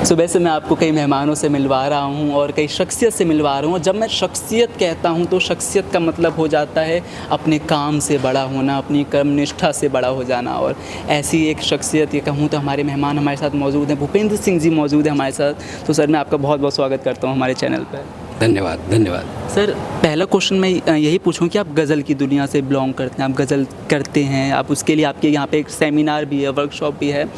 सुबह से मैं आपको कई मेहमानों से मिलवा रहा हूँ और कई शख्सियत से मिलवा रहा हूँ, और जब मैं शख्सियत कहता हूँ तो शख्सियत का मतलब हो जाता है अपने काम से बड़ा होना, अपनी कर्मनिष्ठा से बड़ा हो जाना। और ऐसी एक शख्सियत ये कहूँ तो हमारे मेहमान हमारे साथ मौजूद हैं, भूपेंद्र सिंह जी मौजूद हैं हमारे साथ। तो सर, मैं आपका बहुत बहुत स्वागत करता हूँ हमारे चैनल पर। धन्यवाद धन्यवाद। सर, पहला क्वेश्चन मैं यही पूछूं कि आप गज़ल की दुनिया से बिलोंग करते हैं, आप गज़ल करते हैं, आप उसके लिए आपके यहाँ पे एक सेमिनार भी है, वर्कशॉप भी है।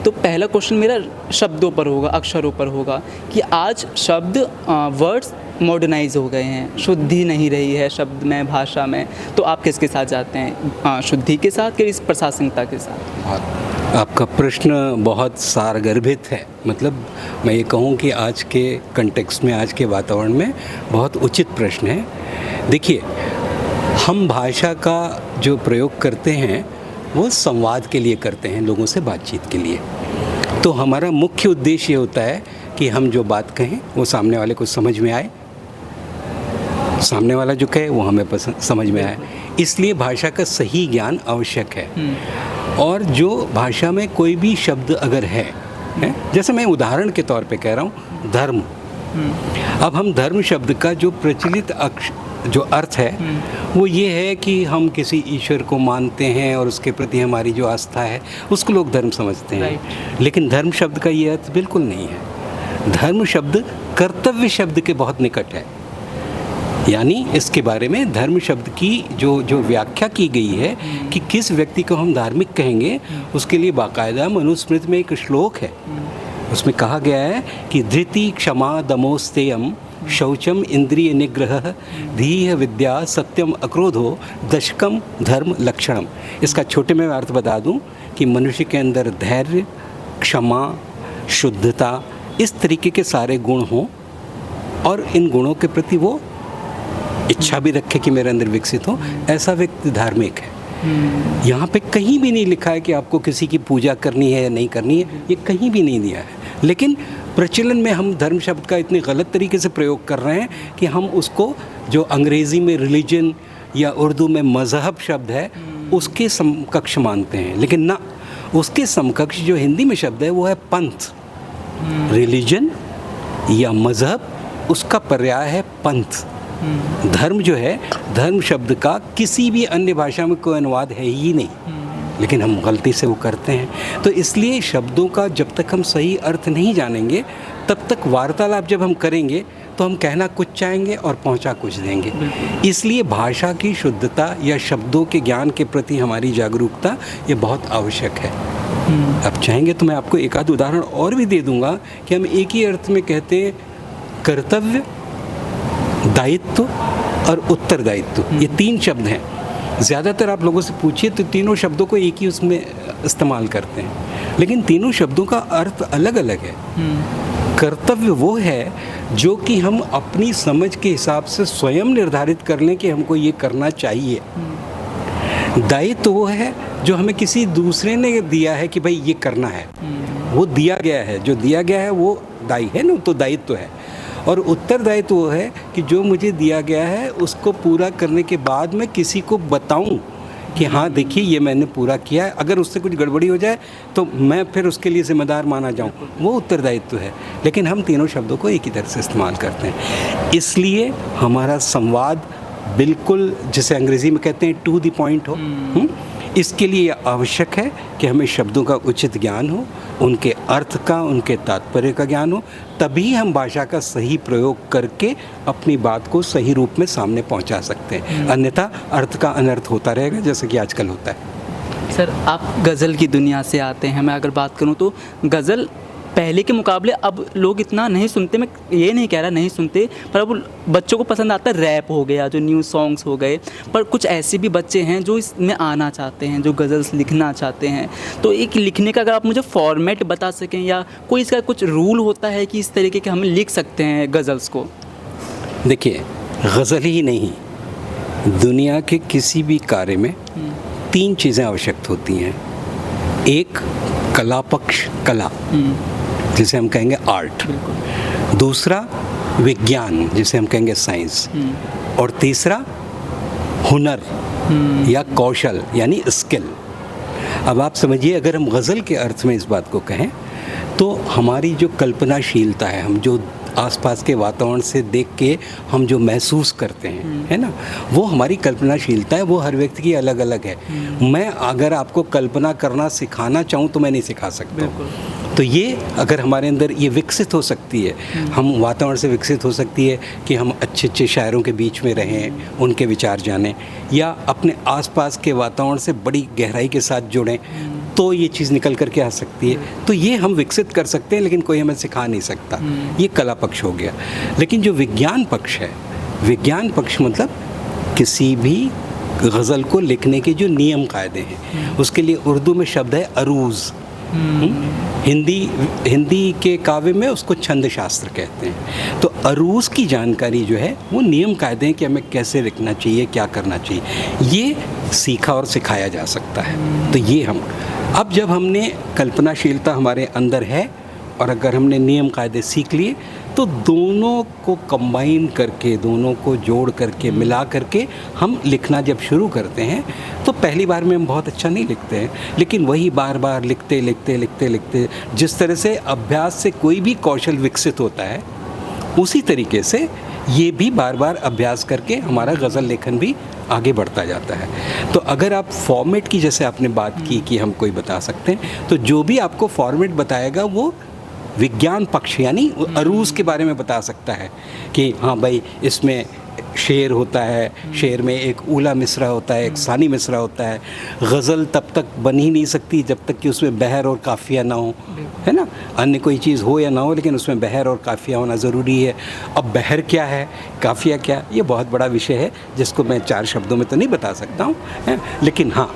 तो पहला क्वेश्चन मेरा शब्दों पर होगा, अक्षरों पर होगा कि आज शब्द वर्ड्स मॉडर्नाइज हो गए हैं, शुद्धि नहीं रही है शब्द में, भाषा में। तो आप किसके साथ जाते हैं, शुद्धि के साथ कि इस प्रशासनिकता के साथ? आपका प्रश्न बहुत सारगर्भित है। मतलब मैं ये कहूँ कि आज के कंटेक्स्ट में, आज के वातावरण में बहुत उचित प्रश्न है। देखिए, हम भाषा का जो प्रयोग करते हैं वो संवाद के लिए करते हैं, लोगों से बातचीत के लिए। तो हमारा मुख्य उद्देश्य ये होता है कि हम जो बात कहें वो सामने वाले को समझ में आए, सामने वाला जो कहे वो हमें समझ में आए। इसलिए भाषा का सही ज्ञान आवश्यक है। और जो भाषा में कोई भी शब्द अगर है, जैसे मैं उदाहरण के तौर पे कह रहा हूँ धर्म। अब हम धर्म शब्द का जो प्रचलित जो अर्थ है वो ये है कि हम किसी ईश्वर को मानते हैं और उसके प्रति हमारी जो आस्था है उसको लोग धर्म समझते हैं। लेकिन धर्म शब्द का ये अर्थ बिल्कुल नहीं है। धर्म शब्द कर्तव्य शब्द के बहुत निकट है। यानी इसके बारे में धर्म शब्द की जो व्याख्या की गई है कि किस व्यक्ति को हम धार्मिक कहेंगे, उसके लिए बाकायदा मनुस्मृति में एक श्लोक है। उसमें कहा गया है कि धृति क्षमा दमोस्तेयम शौचम इंद्रिय निग्रह धीह विद्या सत्यम अक्रोधो दशकम धर्म लक्षणम। इसका छोटे में अर्थ बता दूं कि मनुष्य के अंदर धैर्य, क्षमा, शुद्धता, इस तरीके के सारे गुण हों और इन गुणों के प्रति वो इच्छा भी रखे कि मेरे अंदर विकसित हो, ऐसा व्यक्ति धार्मिक है। यहाँ पे कहीं भी नहीं लिखा है कि आपको किसी की पूजा करनी है या नहीं करनी है, ये कहीं भी नहीं दिया है। लेकिन प्रचलन में हम धर्म शब्द का इतने गलत तरीके से प्रयोग कर रहे हैं कि हम उसको, जो अंग्रेज़ी में रिलीजन या उर्दू में मज़हब शब्द है, उसके समकक्ष मानते हैं। लेकिन ना, उसके समकक्ष जो हिंदी में शब्द है वो है पंथ। रिलीजन या मज़हब, उसका पर्याय है पंथ। धर्म जो है, धर्म शब्द का किसी भी अन्य भाषा में कोई अनुवाद है ही नहीं, लेकिन हम गलती से वो करते हैं। तो इसलिए शब्दों का जब तक हम सही अर्थ नहीं जानेंगे, तब तक वार्तालाप जब हम करेंगे तो हम कहना कुछ चाहेंगे और पहुंचा कुछ देंगे। इसलिए भाषा की शुद्धता या शब्दों के ज्ञान के प्रति हमारी जागरूकता ये बहुत आवश्यक है। अब चाहेंगे तो मैं आपको एक आध उदाहरण और भी दे दूंगा कि हम एक ही अर्थ में कहते हैं कर्तव्य, दायित्व और उत्तरदायित्व। ये तीन शब्द हैं। ज़्यादातर आप लोगों से पूछिए तो तीनों शब्दों को एक ही उसमें इस्तेमाल करते हैं, लेकिन तीनों शब्दों का अर्थ अलग अलग है। कर्तव्य वो है जो कि हम अपनी समझ के हिसाब से स्वयं निर्धारित कर लें कि हमको ये करना चाहिए। दायित्व वो है जो हमें किसी दूसरे ने दिया है कि भाई ये करना है, वो दिया गया है, जो दिया गया है वो दायी है ना, तो दायित्व है। और उत्तरदायित्व वो है कि जो मुझे दिया गया है उसको पूरा करने के बाद मैं किसी को बताऊं कि हाँ देखिए ये मैंने पूरा किया है। अगर उससे कुछ गड़बड़ी हो जाए तो मैं फिर उसके लिए जिम्मेदार माना जाऊं, वो उत्तरदायित्व है। लेकिन हम तीनों शब्दों को एक ही तरह से इस्तेमाल करते हैं। इसलिए हमारा संवाद बिल्कुल, जिसे अंग्रेज़ी में कहते हैं, टू द पॉइंट हो। इसके लिए आवश्यक है कि हमें शब्दों का उचित ज्ञान हो, उनके अर्थ का, उनके तात्पर्य का ज्ञान हो, तभी हम भाषा का सही प्रयोग करके अपनी बात को सही रूप में सामने पहुंचा सकते हैं। अन्यथा अर्थ का अनर्थ होता रहेगा, जैसे कि आजकल होता है। सर, आप गज़ल की दुनिया से आते हैं। मैं अगर बात करूं तो गज़ल पहले के मुकाबले अब लोग इतना नहीं सुनते। मैं ये नहीं कह रहा नहीं सुनते, पर अब बच्चों को पसंद आता है रैप हो गया, जो न्यू सॉन्ग्स हो गए। पर कुछ ऐसे भी बच्चे हैं जो इसमें आना चाहते हैं, जो गज़ल्स लिखना चाहते हैं। तो एक लिखने का अगर आप मुझे फॉर्मेट बता सकें, या कोई इसका कुछ रूल होता है कि इस तरीके के हम लिख सकते हैं गज़ल्स को? देखिए, गज़ल ही नहीं, दुनिया के किसी भी कार्य में तीन चीज़ें आवश्यक होती हैं। एक कला पक्ष, कला जिसे हम कहेंगे आर्ट, दूसरा विज्ञान जिसे हम कहेंगे साइंस, और तीसरा हुनर या कौशल यानी स्किल। अब आप समझिए, अगर हम गज़ल के अर्थ में इस बात को कहें तो हमारी जो कल्पनाशीलता है, हम जो आसपास के वातावरण से देख के हम जो महसूस करते हैं, है ना, वो हमारी कल्पनाशीलता है, वो हर व्यक्ति की अलग अलग है। मैं अगर आपको कल्पना करना सिखाना चाहूँ तो मैं नहीं सिखा सकता हूँ। तो ये अगर हमारे अंदर ये विकसित हो सकती है, हम वातावरण से विकसित हो सकती है कि हम अच्छे अच्छे शायरों के बीच में रहें, उनके विचार जानें, या अपने आसपास के वातावरण से बड़ी गहराई के साथ जुड़ें, तो ये चीज़ निकल कर के आ सकती है। तो ये हम विकसित कर सकते हैं, लेकिन कोई हमें सिखा नहीं सकता। ये कला पक्ष हो गया। लेकिन जो विज्ञान पक्ष है, विज्ञान पक्ष मतलब किसी भी गज़ल को लिखने के जो नियम कायदे हैं, उसके लिए उर्दू में शब्द है अरूज़। हिंदी के काव्य में उसको छंद शास्त्र कहते हैं। तो अरूज़ की जानकारी जो है वो नियम कायदे हैं कि हमें कैसे लिखना चाहिए, क्या करना चाहिए, ये सीखा और सिखाया जा सकता है। तो ये हम अब जब हमने कल्पनाशीलता हमारे अंदर है और अगर हमने नियम कायदे सीख लिए, तो दोनों को कंबाइन करके, दोनों को जोड़ करके, मिला करके हम लिखना जब शुरू करते हैं, तो पहली बार में हम बहुत अच्छा नहीं लिखते हैं, लेकिन वही बार बार लिखते लिखते लिखते लिखते जिस तरह से अभ्यास से कोई भी कौशल विकसित होता है, उसी तरीके से ये भी बार बार अभ्यास करके हमारा गज़ल लेखन भी आगे बढ़ता जाता है। तो अगर आप फॉर्मेट की, जैसे आपने बात की कि हम कोई बता सकते हैं, तो जो भी आपको फॉर्मेट बताएगा वो विज्ञान पक्ष यानी अरूज़ के बारे में बता सकता है कि हाँ भाई, इसमें शेर होता है, शेर में एक ऊला मिसरा होता है, एक सानी मिसरा होता है। गज़ल तब तक बन ही नहीं सकती जब तक कि उसमें बहर और काफ़िया ना हो, है ना। अन्य कोई चीज़ हो या ना हो, लेकिन उसमें बहर और काफ़िया होना ज़रूरी है। अब बहर क्या है, काफ़िया क्या, ये बहुत बड़ा विषय है जिसको मैं 4 शब्दों में तो नहीं बता सकता हूँ, लेकिन हाँ,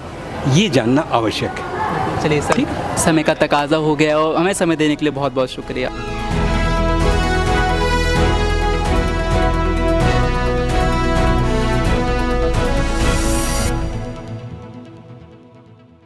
ये जानना आवश्यक है। चलिए सर, समय का तकाजा हो गया और हमें समय देने के लिए बहुत बहुत शुक्रिया।